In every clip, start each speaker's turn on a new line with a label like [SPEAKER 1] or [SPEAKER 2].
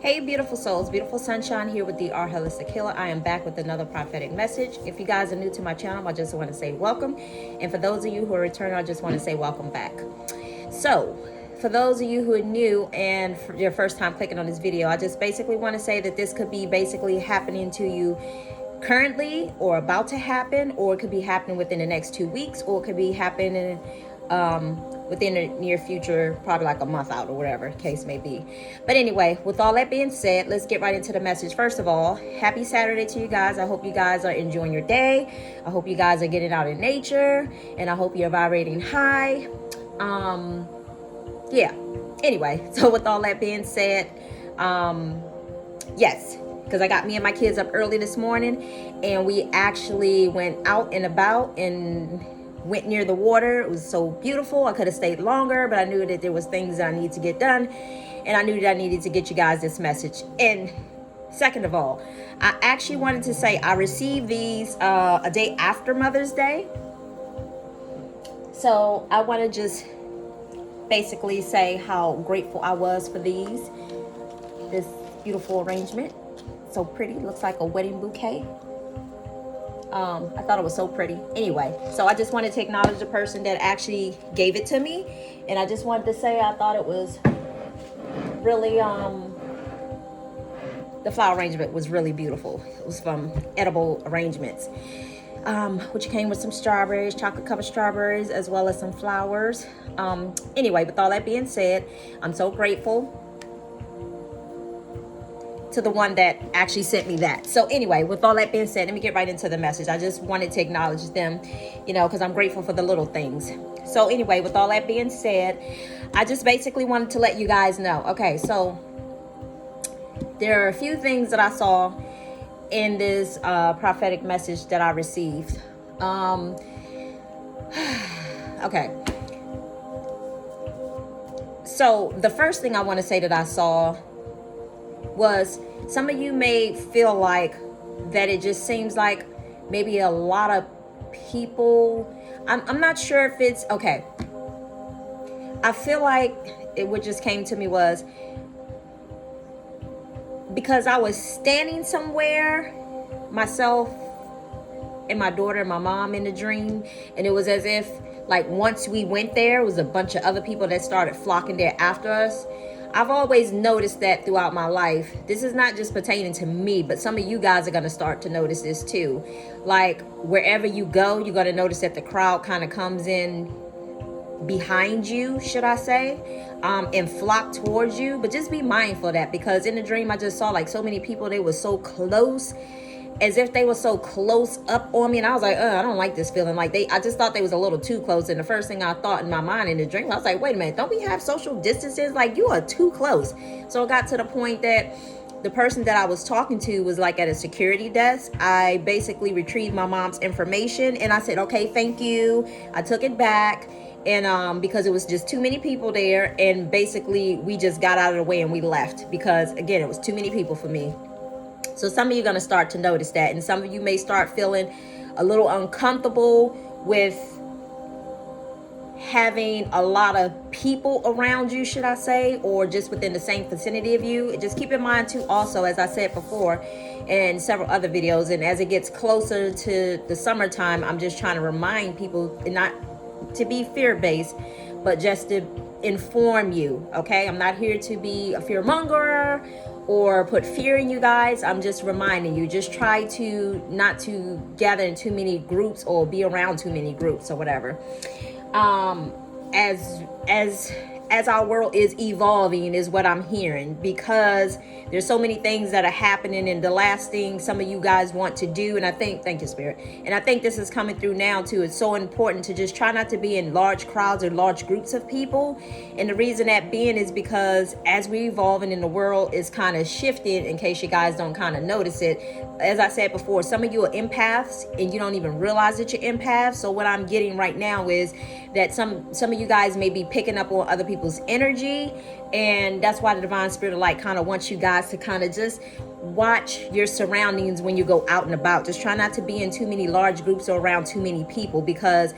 [SPEAKER 1] Hey beautiful souls, beautiful sunshine here with the R Holistic Healer. I am back with another prophetic message. If you guys are new to my channel, I just want to say welcome. And for those of you who are returning, I just want to say welcome back. So, for those of you who are new and for your first time clicking on this video, I just basically want to say that this could be basically happening to you currently or about to happen, or it could be happening within the next 2 weeks, or it could be happening within the near future, probably like a month out or whatever case may be. But anyway, with all that being said, let's get right into the message. First of all, happy Saturday to you guys. I hope you guys are enjoying your day. I hope you guys are getting out in nature, and I hope you're vibrating high. Yeah, anyway, so with all that being said, yes, because I got me and my kids up early this morning, and we actually went out and about and went near the water. It was so beautiful. I could have stayed longer, but I knew that there was things that I needed to get done, and I knew that I needed to get you guys this message. And second of all, I actually wanted to say I received these a day after Mother's Day. So I want to just basically say how grateful I was for this beautiful arrangement. So pretty, looks like a wedding bouquet. I thought it was so pretty. Anyway, so I just wanted to acknowledge the person that actually gave it to me, and I just wanted to say I thought it was really the flower arrangement was really beautiful. It was from Edible Arrangements, which came with some strawberries, chocolate covered strawberries, as well as some flowers. Anyway, with all that being said, I'm so grateful to the one that actually sent me that. So anyway, with all that being said, let me get right into the message. I just wanted to acknowledge them, because I'm grateful for the little things. So anyway, with all that being said, I just basically wanted to let you guys know. Okay, so there are a few things that I saw in this prophetic message that I received. Okay. So the first thing I want to say that I saw was, some of you may feel like that it just seems like maybe a lot of people, I'm not sure if it's okay. I feel like what just came to me was because I was standing somewhere, myself and my daughter and my mom in the dream, and it was as if like once we went there, it was a bunch of other people that started flocking there after us. I've always noticed that throughout my life. This is not just pertaining to me, but some of you guys are going to start to notice this too. Like wherever you go, you're going to notice that the crowd kind of comes in behind you, should I say, and flock towards you. But just be mindful of that, because in the dream I just saw like so many people, they were so close, as if they were so close up on me, and I was like, I don't like this feeling. Like I just thought they was a little too close. And the first thing I thought in my mind in the dream, I was like, wait a minute, don't we have social distances? Like, you are too close. So it got to the point that the person that I was talking to was like at a security desk. I basically retrieved my mom's information, and I said, okay, thank you. I took it back, and because it was just too many people there, and basically we just got out of the way and we left, because again, it was too many people for me. So some of you are going to start to notice that, and some of you may start feeling a little uncomfortable with having a lot of people around you, should I say, or just within the same vicinity of you. Just keep in mind too, also, as I said before in several other videos, and as it gets closer to the summertime, I'm just trying to remind people, and not to be fear-based, but just to inform you, okay? I'm not here to be a fear-monger or put fear in you guys. I'm just reminding you, just try to not to gather in too many groups or be around too many groups or whatever. As our world is evolving is what I'm hearing, because there's so many things that are happening, and the last thing some of you guys want to do, and I think, thank you, Spirit, and I think this is coming through now too, it's so important to just try not to be in large crowds or large groups of people. And the reason that being is because as we're evolving and the world is kind of shifting, in case you guys don't kind of notice it, as I said before, some of you are empaths and you don't even realize that you're empaths. So what I'm getting right now is that some of you guys may be picking up on other people's energy, and that's why the Divine Spirit of Light kind of wants you guys to kind of just watch your surroundings when you go out and about. Just try not to be in too many large groups or around too many people, because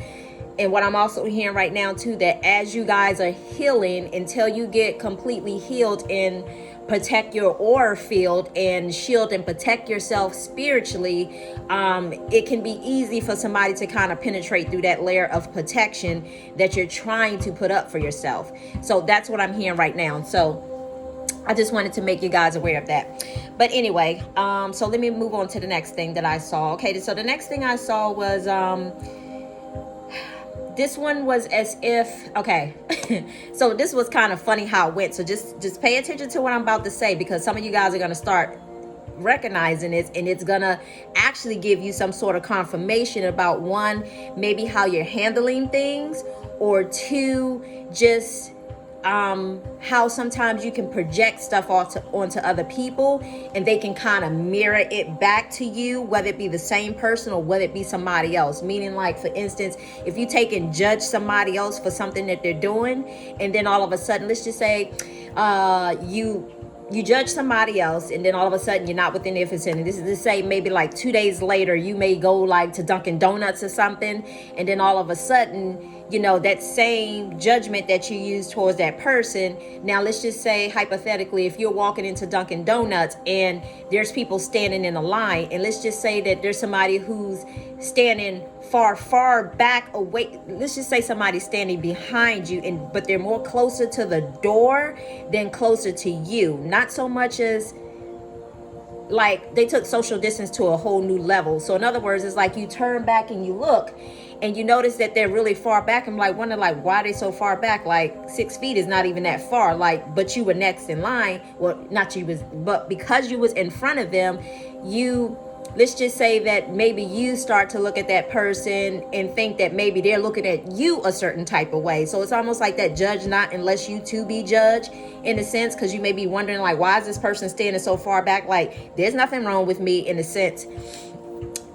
[SPEAKER 1] And what I'm also hearing right now too, that as you guys are healing, until you get completely healed and protect your aura field and shield and protect yourself spiritually, it can be easy for somebody to kind of penetrate through that layer of protection that you're trying to put up for yourself. So that's what I'm hearing right now. So I just wanted to make you guys aware of that. But anyway, so let me move on to the next thing that I saw. Okay, so the next thing I saw was this one was as if, okay, so this was kind of funny how it went. So just pay attention to what I'm about to say, because some of you guys are going to start recognizing it, and it's going to actually give you some sort of confirmation about, one, maybe how you're handling things, or two, just how sometimes you can project stuff onto other people, and they can kind of mirror it back to you, whether it be the same person or whether it be somebody else. Meaning, like, for instance, if you take and judge somebody else for something that they're doing, and then all of a sudden, let's just say you judge somebody else, and then all of a sudden you're not within their vicinity. This is to say, maybe like 2 days later, you may go like to Dunkin' Donuts or something, and then all of a sudden, you know, that same judgment that you use towards that person. Now, let's just say, hypothetically, if you're walking into Dunkin' Donuts and there's people standing in a line, and let's just say that there's somebody who's standing far back away. Let's just say somebody's standing behind you, but they're more closer to the door than closer to you. Not so much as like they took social distance to a whole new level. So in other words, it's like you turn back and you look and you notice that they're really far back. I'm like, wonder, like, why are they so far back? Like 6 feet is not even that far. Like, but you were next in line. Well, not you was, but because you was in front of them, let's just say that maybe you start to look at that person and think that maybe they're looking at you a certain type of way. So it's almost like that judge not unless you too be judged, in a sense, because you may be wondering, like, why is this person standing so far back? Like, there's nothing wrong with me, in a sense,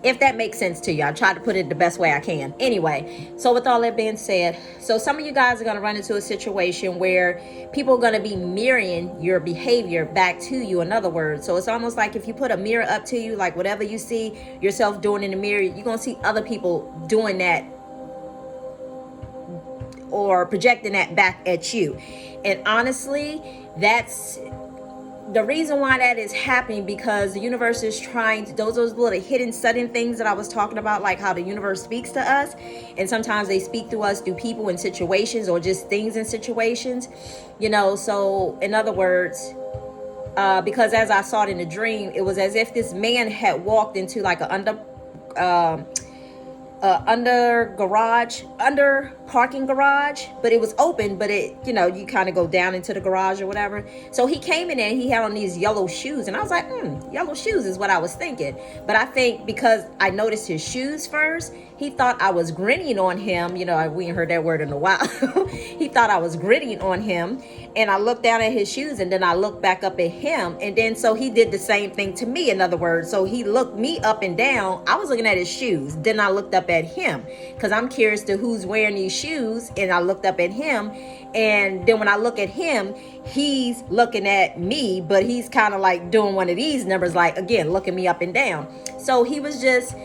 [SPEAKER 1] if that makes sense to you. I try to put it the best way I can. Anyway, so with all that being said, so some of you guys are going to run into a situation where people are going to be mirroring your behavior back to you, in other words. So it's almost like if you put a mirror up to you, like whatever you see yourself doing in the mirror, you're going to see other people doing that or projecting that back at you. And honestly, that's the reason why that is happening, because the universe is trying to, those little hidden sudden things that I was talking about, like how the universe speaks to us, and sometimes they speak to us through people and situations, or just things in situations, you know. So in other words, because as I saw it in the dream, it was as if this man had walked into like a under parking garage, but it was open, but it, you know, you kind of go down into the garage or whatever. So he came in there and he had on these yellow shoes, and I was like, yellow shoes is what I was thinking. But I think because I noticed his shoes first, he thought I was grinning on him. You know, we ain't heard that word in a while. He thought I was grinning on him, and I looked down at his shoes, and then I looked back up at him, and then so he did the same thing to me, in other words. So he looked me up and down. I was looking at his shoes, then I looked up at him, because I'm curious to who's wearing these shoes, and I looked up at him, and then when I look at him, he's looking at me, but he's kind of like doing one of these numbers, like, again, looking me up and down. So he was just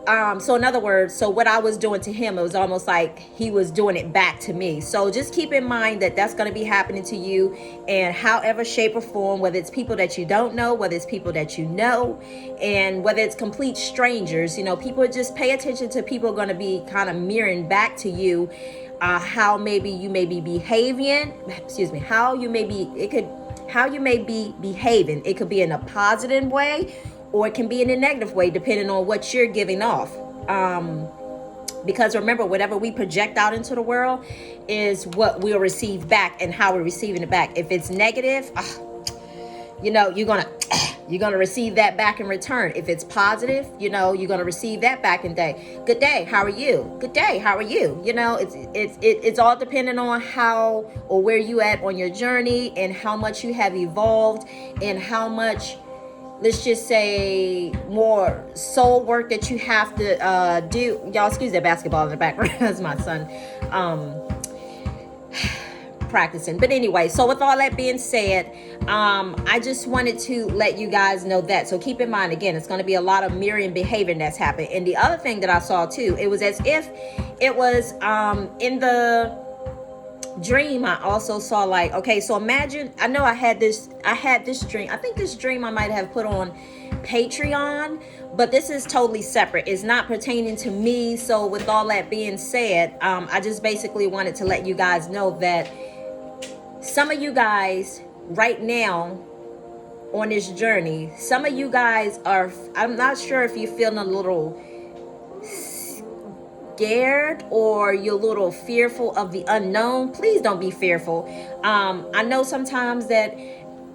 [SPEAKER 1] so in other words, so what I was doing to him, it was almost like he was doing it back to me. So just keep in mind that that's going to be happening to you, and however shape or form, whether it's people that you don't know, whether it's people that you know, and whether it's complete strangers, you know, people, just pay attention to people going to be kind of mirroring back to you how maybe you may be behaving, how you may be behaving. It could be in a positive way, or it can be in a negative way, depending on what you're giving off. Because remember, whatever we project out into the world is what we'll receive back, and how we're receiving it back. If it's negative, you know, you're gonna receive that back in return. If it's positive, you know, you're gonna receive that back in day. Good day, how are you? Good day, how are you? You know, it's all dependent on how or where you at on your journey, and how much you have evolved, and how much, let's just say, more soul work that you have to do. Y'all excuse that basketball in the background. That's my son practicing. But anyway, so with all that being said, I just wanted to let you guys know that. So keep in mind, again, it's going to be a lot of mirroring behavior that's happened. And the other thing that I saw too, it was as if it was in the dream. I also saw like, okay, so imagine, I know I had this dream. I think this dream I might have put on Patreon, but this is totally separate. It's not pertaining to me. So with all that being said, I just basically wanted to let you guys know that some of you guys right now on this journey, some of you guys are, I'm not sure if you're feeling a little scared or you're a little fearful of the unknown. Please don't be fearful. I know sometimes that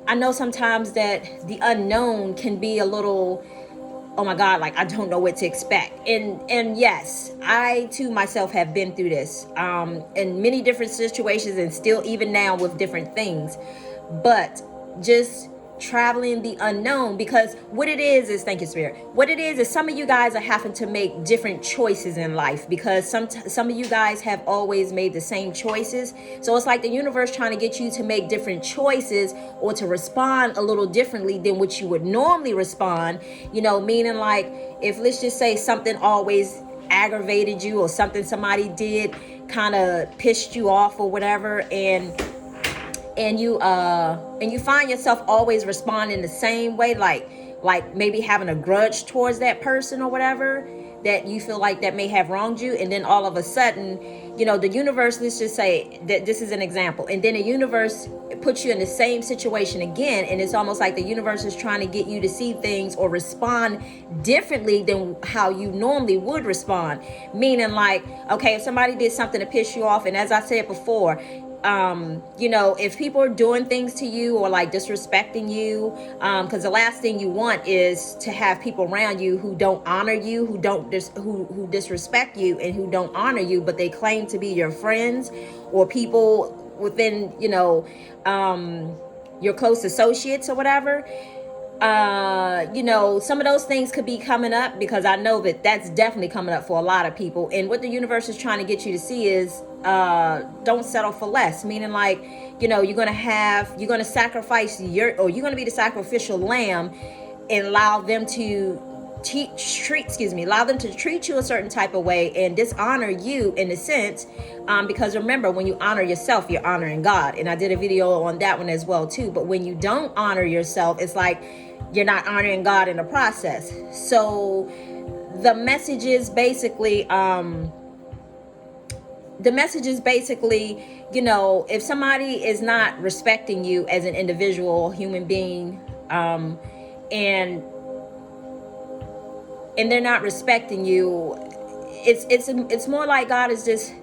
[SPEAKER 1] the unknown can be a little, oh my God, like I don't know what to expect. And yes, I too myself have been through this in many different situations, and still even now with different things. But just traveling the unknown, because what it is thank you, Spirit, what it is some of you guys are having to make different choices in life, because some of you guys have always made the same choices. So it's like the universe trying to get you to make different choices, or to respond a little differently than what you would normally respond, you know, meaning like if, let's just say, something always aggravated you, or something somebody did kind of pissed you off or whatever, and you find yourself always responding the same way, like maybe having a grudge towards that person or whatever, that you feel like that may have wronged you, and then all of a sudden, you know, the universe, let's just say that this is an example, and then the universe puts you in the same situation again, and it's almost like the universe is trying to get you to see things or respond differently than how you normally would respond. Meaning like, okay, if somebody did something to piss you off, and as I said before, you know, if people are doing things to you or like disrespecting you, because the last thing you want is to have people around you who don't honor you, who disrespect you, and who don't honor you, but they claim to be your friends, or people within, you know, your close associates or whatever. You know, some of those things could be coming up, because I know that that's definitely coming up for a lot of people. And what the universe is trying to get you to see is don't settle for less, meaning like, you know, you're going to sacrifice you're going to be the sacrificial lamb, and allow them to treat you a certain type of way and dishonor you in a sense, because remember, when you honor yourself, you're honoring God, and I did a video on that one as well too. But when you don't honor yourself, it's like you're not honoring God in the process. So the message is basically you know, if somebody is not respecting you as an individual human being, and they're not respecting you, it's more like God is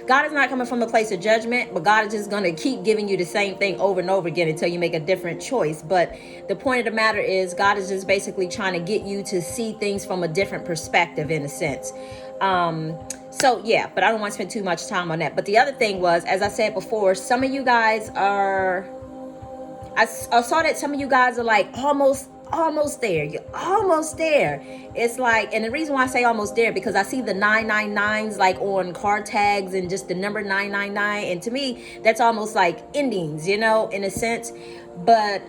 [SPEAKER 1] not coming from a place of judgment, but God is just going to keep giving you the same thing over and over again until you make a different choice. But the point of the matter is, God is just basically trying to get you to see things from a different perspective in a sense. So yeah, but I don't want to spend too much time on that. But the other thing was, as I said before, some of you guys are, I saw that some of you guys are like almost there. You're almost there. It's like, and the reason why I say almost there, because I see the 999s like on car tags, and just the number 999, and to me that's almost like endings, you know, in a sense. But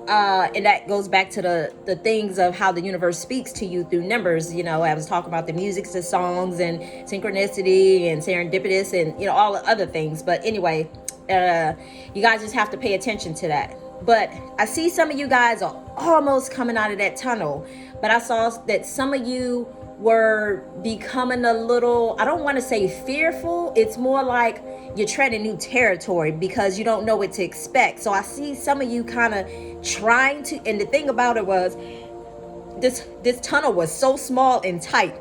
[SPEAKER 1] and that goes back to the things of how the universe speaks to you through numbers. You know, I was talking about the music, the songs, and synchronicity, and serendipitous, and, you know, all the other things. But anyway, you guys just have to pay attention to that. But I see some of you guys are almost coming out of that tunnel. But I saw that some of you were becoming a little, I don't want to say fearful. It's more like you're treading new territory because you don't know what to expect. So I see some of you kind of trying to, and the thing about it was, this tunnel was so small and tight.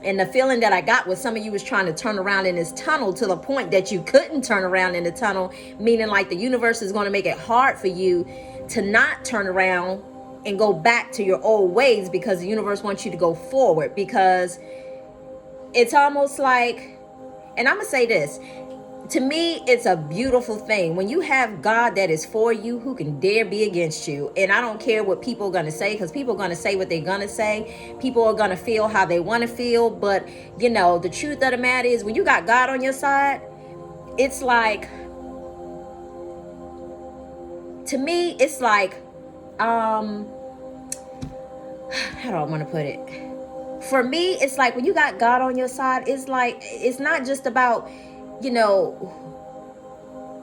[SPEAKER 1] And the feeling that I got was some of you was trying to turn around in this tunnel to the point that you couldn't turn around in the tunnel, meaning like the universe is going to make it hard for you to not turn around and go back to your old ways, because the universe wants you to go forward. Because it's almost like, and I'm going to say this, to me, it's a beautiful thing when you have God that is for you. Who can dare be against you? And I don't care what people are going to say, because people are going to say what they're going to say. People are going to feel how they want to feel. But, you know, the truth of the matter is, when you got God on your side, it's like, to me, it's like, how do I want to put it? For me, it's like when you got God on your side, it's like, it's not just about, you know,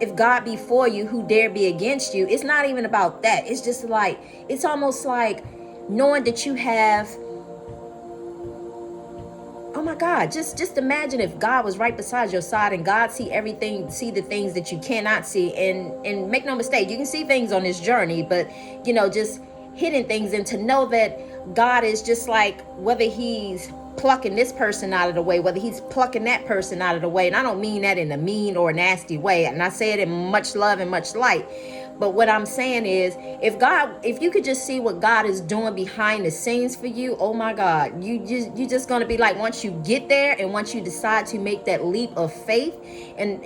[SPEAKER 1] if God be for you, who dare be against you? It's not even about that. It's just like, it's almost like knowing that you have, oh my God, just imagine if God was right beside your side, and God see everything, see the things that you cannot see. And make no mistake, you can see things on this journey, but you know, just hidden things. And to know that God is just like, whether he's plucking this person out of the way, whether he's plucking that person out of the way. And I don't mean that in a mean or nasty way, and I say it in much love and much light. But what I'm saying is, if you could just see what God is doing behind the scenes for you, oh my God, you just gonna be like, once you get there and once you decide to make that leap of faith, and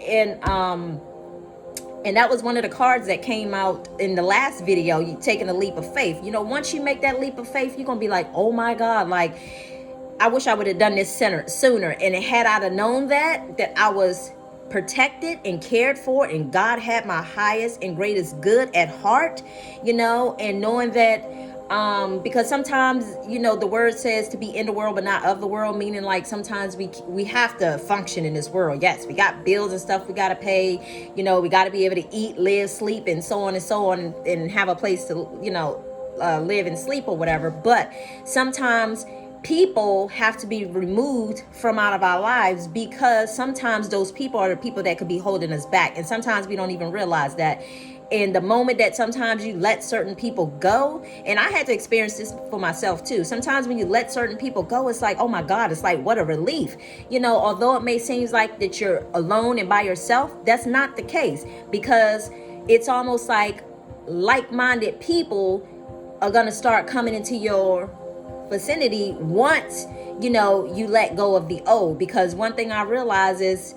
[SPEAKER 1] that was one of the cards that came out in the last video, you taking a leap of faith. You know, once you make that leap of faith, you're gonna be like, oh my God, like, I wish I would have done this sooner. And had I have known that I was protected and cared for, and God had my highest and greatest good at heart, you know, and knowing that, because sometimes, you know, the word says to be in the world but not of the world, meaning like sometimes we have to function in this world. Yes, we got bills and stuff we got to pay, you know, we got to be able to eat, live, sleep, and so on and so on, and have a place to, you know, live and sleep or whatever. But sometimes people have to be removed from out of our lives, because sometimes those people are the people that could be holding us back. And sometimes we don't even realize that. In the moment that sometimes you let certain people go, and I had to experience this for myself too. Sometimes when you let certain people go, it's like, oh my God, it's like, what a relief. You know, although it may seem like that you're alone and by yourself, that's not the case, because it's almost like-minded people are going to start coming into your vicinity once, you know, you let go of the old. Because one thing I realize is,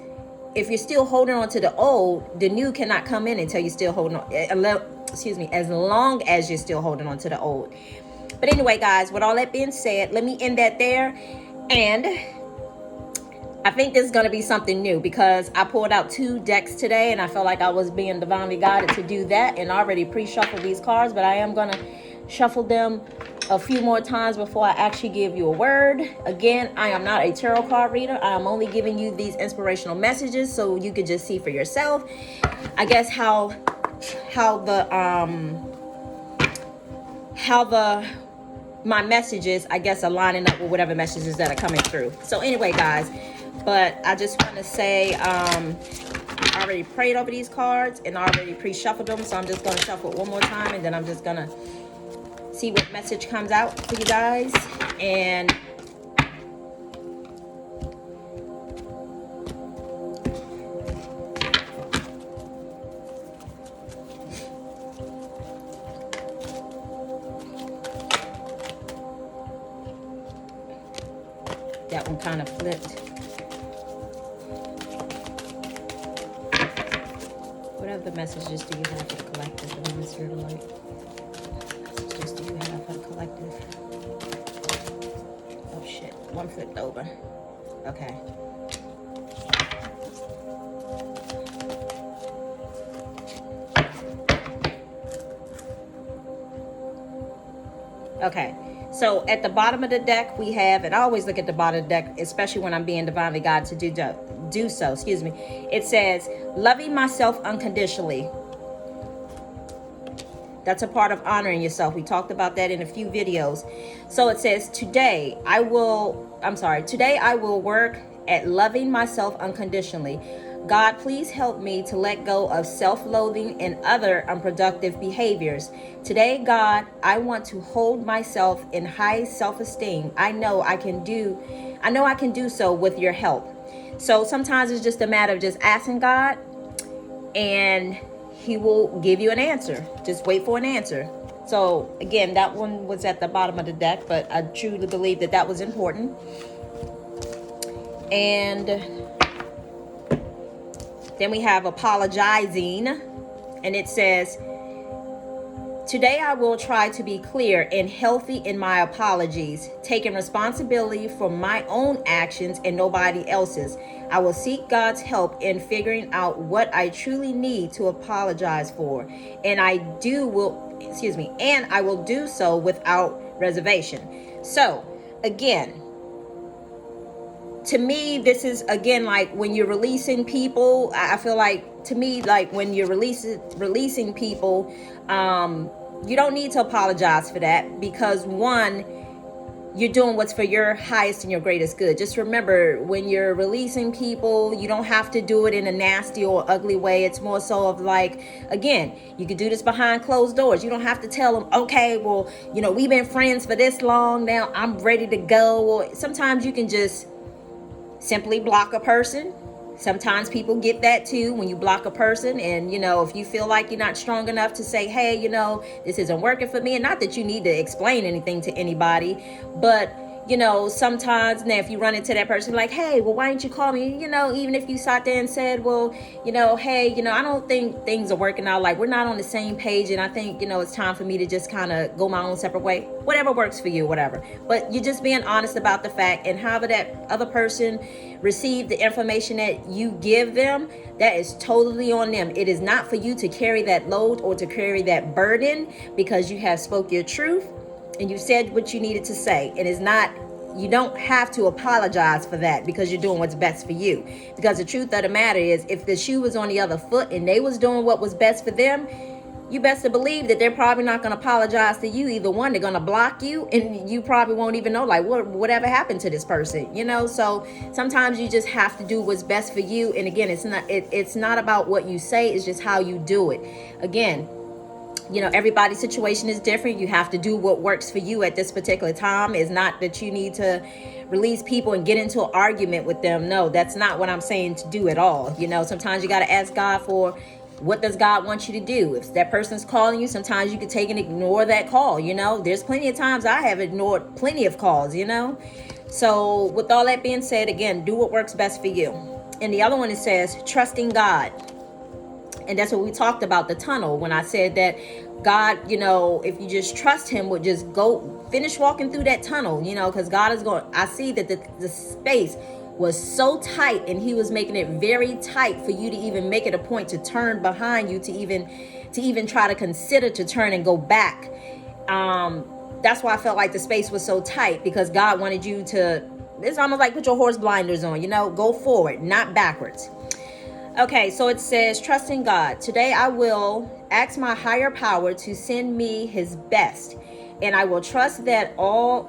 [SPEAKER 1] if you're still holding on to the old, the new cannot come in until you're still holding on, as long as you're still holding on to the old. But anyway, guys, with all that being said, let me end that there. And I think this is going to be something new, because I pulled out 2 decks today, and I felt like I was being divinely guided to do that, and already pre-shuffled these cards. But I am going to shuffle them a few more times before I actually give you a word. Again, I am not a tarot card reader. I am only giving you these inspirational messages so you can just see for yourself, I guess, how my messages, I guess, are lining up with whatever messages that are coming through. So anyway, guys, but I just want to say, I already prayed over these cards and already pre-shuffled them, so I'm just going to shuffle it one more time, and then I'm just going to see what message comes out for you guys. And that one kind of flipped. What other messages do you have for the collective? And I'm here to light. Messages do you have for the collective? Oh shit, one flipped over. Okay. Okay, so at the bottom of the deck we have, and I always look at the bottom of the deck, especially when I'm being divinely guided to do so, excuse me. It says, loving myself unconditionally. That's a part of honoring yourself. We talked about that in a few videos. So it says, today I will work at loving myself unconditionally. God, please help me to let go of self-loathing and other unproductive behaviors. Today, God, I want to hold myself in high self-esteem. I know I can do so with your help. So sometimes it's just a matter of just asking God, and he will give you an answer. Just wait for an answer. So again, that one was at the bottom of the deck, but I truly believe that that was important. And then we have apologizing, and it says, Today I will try to be clear and healthy in my apologies, taking responsibility for my own actions and nobody else's. I will seek God's help in figuring out what I truly need to apologize for, and I will do so without reservation. So, again, to me, this is again like when you're releasing people. I feel like, to me, like when you're releasing people, you don't need to apologize for that, because one, you're doing what's for your highest and your greatest good. Just remember, when you're releasing people, you don't have to do it in a nasty or ugly way. It's more so of like, again, you can do this behind closed doors. You don't have to tell them, okay, well, we've been friends for this long now, I'm ready to go. Or sometimes you can just simply block a person. Sometimes people get that too, when you block a person, and if you feel like you're not strong enough to say, hey, this isn't working for me, and not that you need to explain anything to anybody, but sometimes now if you run into that person like, hey, well, why didn't you call me? Even if you sat there and said, well, hey, I don't think things are working out, like we're not on the same page, and I think it's time for me to just kind of go my own separate way. Whatever works for you, whatever. But you're just being honest about the fact, and however that other person receive the information that you give them, that is totally on them. It is not for you to carry that load or to carry that burden, because you have spoke your truth and you said what you needed to say. It is not, you don't have to apologize for that, because you're doing what's best for you. Because the truth of the matter is, if the shoe was on the other foot and they was doing what was best for them, you best to believe that they're probably not going to apologize to you. Either one, they're going to block you, and you probably won't even know, like, whatever happened to this person, so sometimes you just have to do what's best for you. And again, it's not about what you say, it's just how you do it. Again, everybody's situation is different. You have to do what works for you at this particular time. It's not that you need to release people and get into an argument with them. No, that's not what I'm saying to do at all. Sometimes you got to ask God for, what does God want you to do? If that person's calling you, sometimes you can take and ignore that call. There's plenty of times I have ignored plenty of calls, So with all that being said, again, do what works best for you. And the other one, it says, trusting God. And that's what we talked about, the tunnel, when I said that God, if you just trust him, would just go finish walking through that tunnel, because God is going, I see that the space was so tight, and he was making it very tight for you to even make it a point to turn behind you, to even try to consider to turn and go back. That's why I felt like the space was so tight, because God wanted you to, it's almost like put your horse blinders on, go forward, not backwards. Okay, so it says, trusting God. Today I will ask my higher power to send me his best, and I will trust that all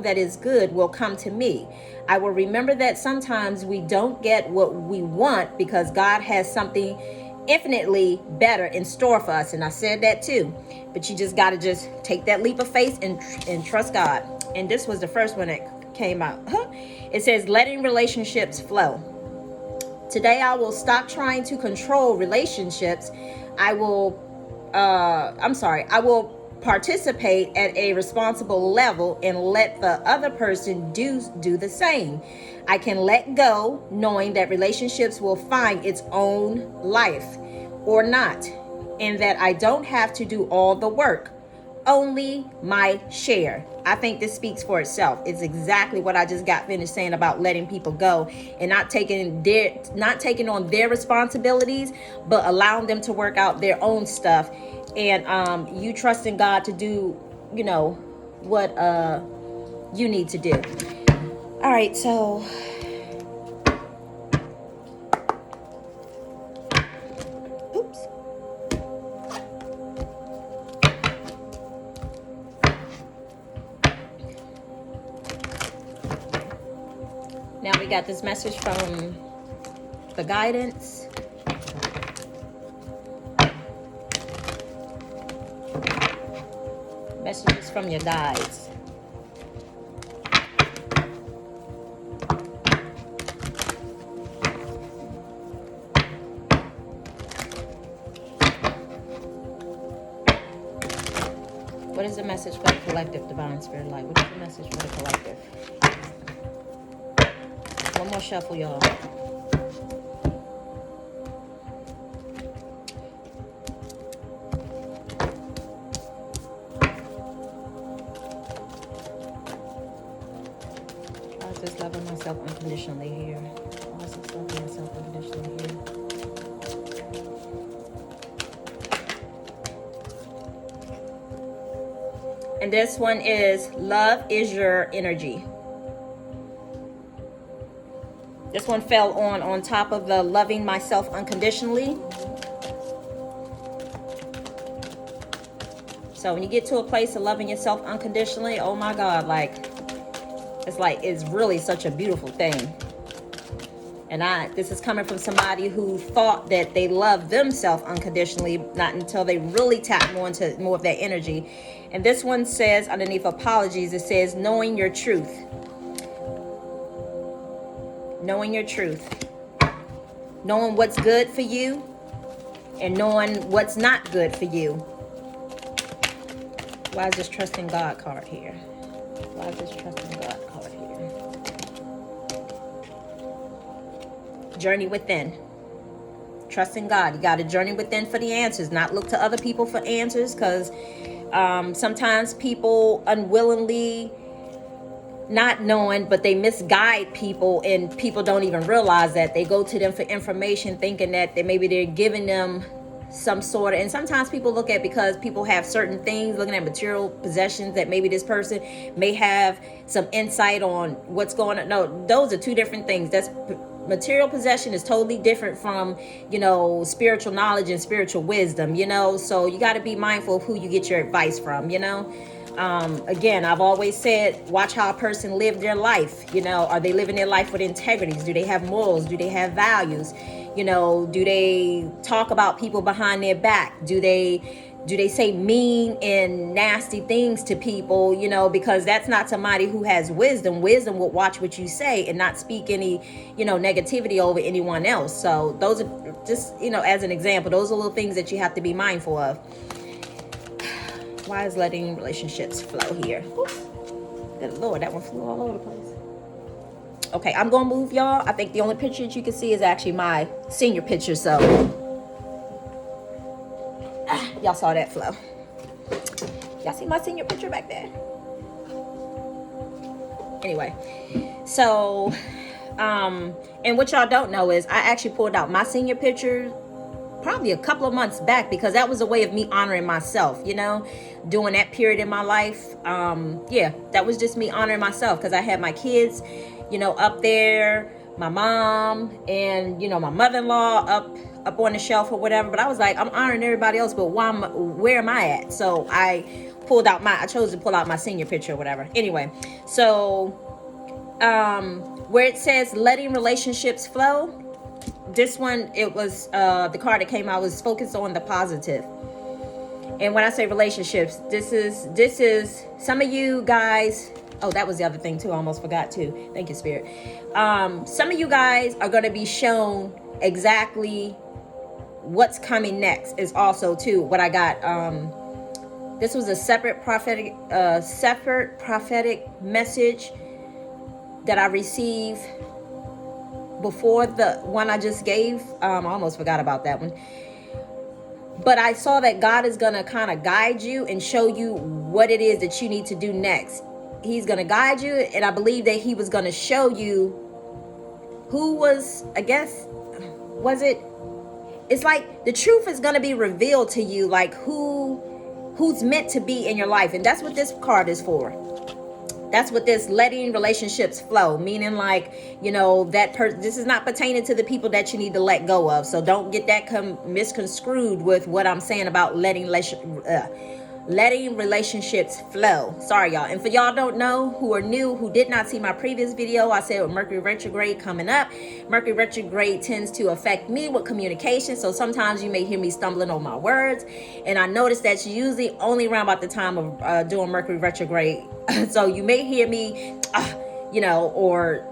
[SPEAKER 1] that is good will come to me. I will remember that sometimes we don't get what we want, because God has something infinitely better in store for us. And I said that too. But you just got to just take that leap of faith and trust God. And this was the first one that came out. It says, letting relationships flow. Today I will stop trying to control relationships. I will participate at a responsible level and let the other person do the same. I can let go, knowing that relationships will find its own life or not, and that I don't have to do all the work, only my share. I think this speaks for itself. It's exactly what I just got finished saying about letting people go and not taking on their responsibilities, but allowing them to work out their own stuff. And you trusting God to do, what you need to do. All right, so oops. Now we got this message from the guidance. Messages from your guides. What is the message for the collective, Divine Spirit Light? What is the message for the collective? One more shuffle, y'all. unconditionally here? Why is this loving yourself unconditionally here? And this one is love is your energy. This one fell on top of the loving myself unconditionally. So when you get to a place of loving yourself unconditionally, oh my God, it's really such a beautiful thing. And this is coming from somebody who thought that they loved themselves unconditionally, not until they really tap more into more of that energy. And this one says, underneath apologies, it says, knowing your truth. Knowing your truth. Knowing what's good for you and knowing what's not good for you. Why is this trusting God card here? Why is this trusting God card here? Journey within. Trusting God. You got to journey within for the answers, not look to other people for answers, because sometimes people unwillingly, not knowing, but they misguide people, and people don't even realize that. They go to them for information thinking that maybe they're giving them some sort of, and sometimes people look at, because people have certain things, looking at material possessions, that maybe this person may have some insight on what's going on. No, those are two different things. That's material possession is totally different from, spiritual knowledge and spiritual wisdom, so you got to be mindful of who you get your advice from. Again, I've always said, watch how a person live their life. Are they living their life with integrity? Do they have morals? Do they have values? Do they talk about people behind their back? Do they say mean and nasty things to people? Because that's not somebody who has wisdom. Wisdom will watch what you say and not speak any, negativity over anyone else. So those are just, as an example, those are little things that you have to be mindful of. Why is letting relationships flow here? Good Lord, that one flew all over the place. Okay, I'm gonna move, y'all. I think the only picture that you can see is actually my senior picture, so y'all saw that flow. Y'all see my senior picture back there? Anyway, so and what y'all don't know is I actually pulled out my senior picture probably a couple of months back, because that was a way of me honoring myself, during that period in my life. That was just me honoring myself, because I had my kids, up there, my mom and, my mother-in-law up on the shelf or whatever. But I was like, I'm honoring everybody else, but where am I at? So I chose to pull out my senior picture or whatever. Anyway, so where it says letting relationships flow, this one, it was the card that came out was focused on the positive. And when I say relationships, this is some of you guys. Oh, that was the other thing too. I almost forgot too. Thank you, Spirit. Some of you guys are going to be shown exactly what's coming next. Is also too what I got. This was a separate prophetic message that I received before the one I just gave. I almost forgot about that one. But I saw that God is going to kind of guide you and show you what it is that you need to do next. He's going to guide you, and I believe that he was going to show you who was, it's like the truth is going to be revealed to you, like who's meant to be in your life. And that's what this card is for. That's what this letting relationships flow, meaning this is not pertaining to the people that you need to let go of. So don't get that misconstrued with what I'm saying about letting relationships flow. Sorry, y'all. And for y'all don't know, who are new, who did not see my previous video, I said with Mercury retrograde coming up, Mercury retrograde tends to affect me with communication. So sometimes you may hear me stumbling on my words. And I noticed that's usually only around about the time of doing Mercury retrograde. So you may hear me, or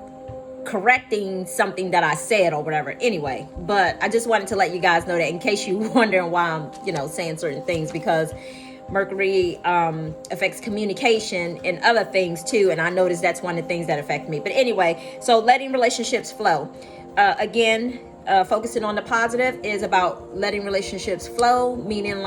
[SPEAKER 1] correcting something that I said or whatever. Anyway, but I just wanted to let you guys know that in case you're wondering why I'm, saying certain things, because Mercury affects communication and other things too. And I noticed that's one of the things that affect me. But anyway, so letting relationships flow. Focusing on the positive is about letting relationships flow, meaning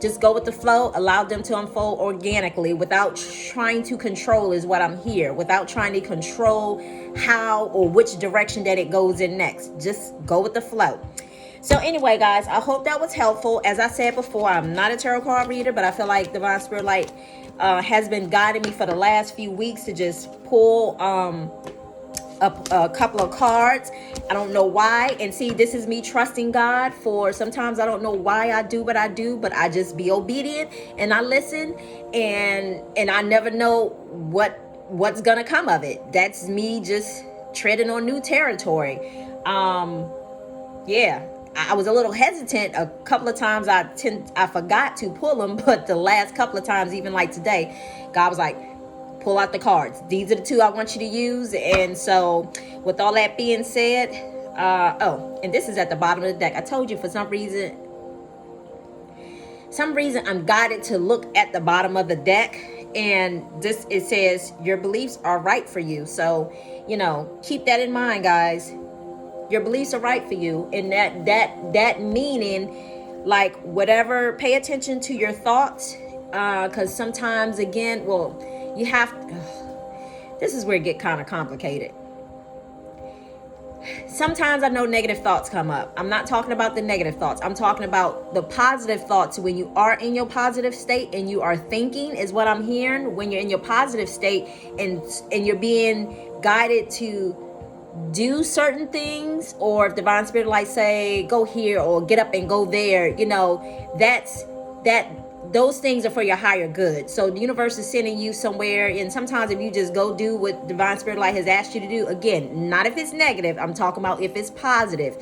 [SPEAKER 1] Just go with the flow, allow them to unfold organically without trying to control is what I'm here, without trying to control how or which direction that it goes in next. Just go with the flow. So anyway, guys, I hope that was helpful. As I said before, I'm not a tarot card reader, but I feel like Divine Spirit Light has been guiding me for the last few weeks to just pull a couple of cards. I don't know why. And see, this is me trusting God. For sometimes I don't know why I do what I do, but I just be obedient and I listen, and I never know what's gonna come of it. That's me just treading on new territory. Yeah, I was a little hesitant a couple of times. I forgot to pull them, but the last couple of times, even like today, God was like, pull out the cards. These are the two I want you to use. And so with all that being said, oh, and this is at the bottom of the deck. I told you for some reason I'm guided to look at the bottom of the deck, and this, it says your beliefs are right for you. So, you know, keep that in mind, guys. Your beliefs are right for you, and that meaning, like, whatever, pay attention to your thoughts, because sometimes, again, well, you have, this is where it get kind of complicated. Sometimes I know negative thoughts come up. I'm not talking about the negative thoughts. I'm talking about the positive thoughts. When you are in your positive state and you are thinking, is what I'm hearing. When you're in your positive state and you're being guided to do certain things, or if Divine Spirit Light say go here or get up and go there, you know, those things are for your higher good. So the universe is sending you somewhere, and sometimes if you just go do what Divine Spirit Light has asked you to do, again, not if it's negative, I'm talking about if it's positive,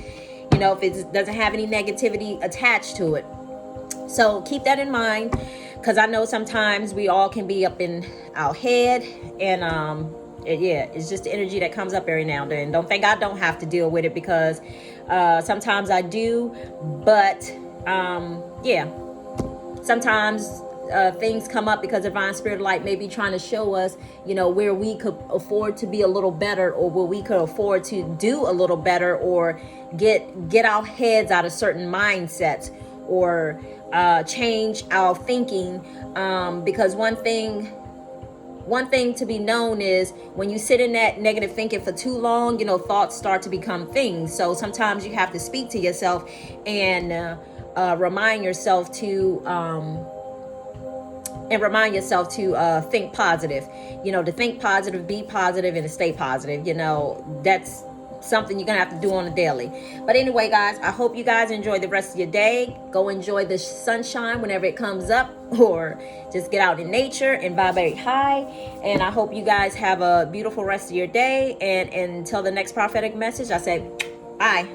[SPEAKER 1] you know, if it doesn't have any negativity attached to it. So keep that in mind, because I know sometimes we all can be up in our head, and yeah, it's just the energy that comes up every now and then. Don't think I don't have to deal with it, because sometimes I do, but yeah, sometimes things come up because Divine Spirit Light may be trying to show us, you know, where we could afford to be a little better, or where we could afford to do a little better, or get our heads out of certain mindsets, or change our thinking, because one thing to be known is when you sit in that negative thinking for too long, you know, thoughts start to become things. So sometimes you have to speak to yourself and remind yourself to think positive, you know, to think positive, be positive, and to stay positive. You know, that's something you're gonna have to do on a daily. But anyway, guys, I hope you guys enjoy the rest of your day. Go enjoy the sunshine whenever it comes up, or just get out in nature and vibrate high. And I hope you guys have a beautiful rest of your day, and until the next prophetic message, I say bye.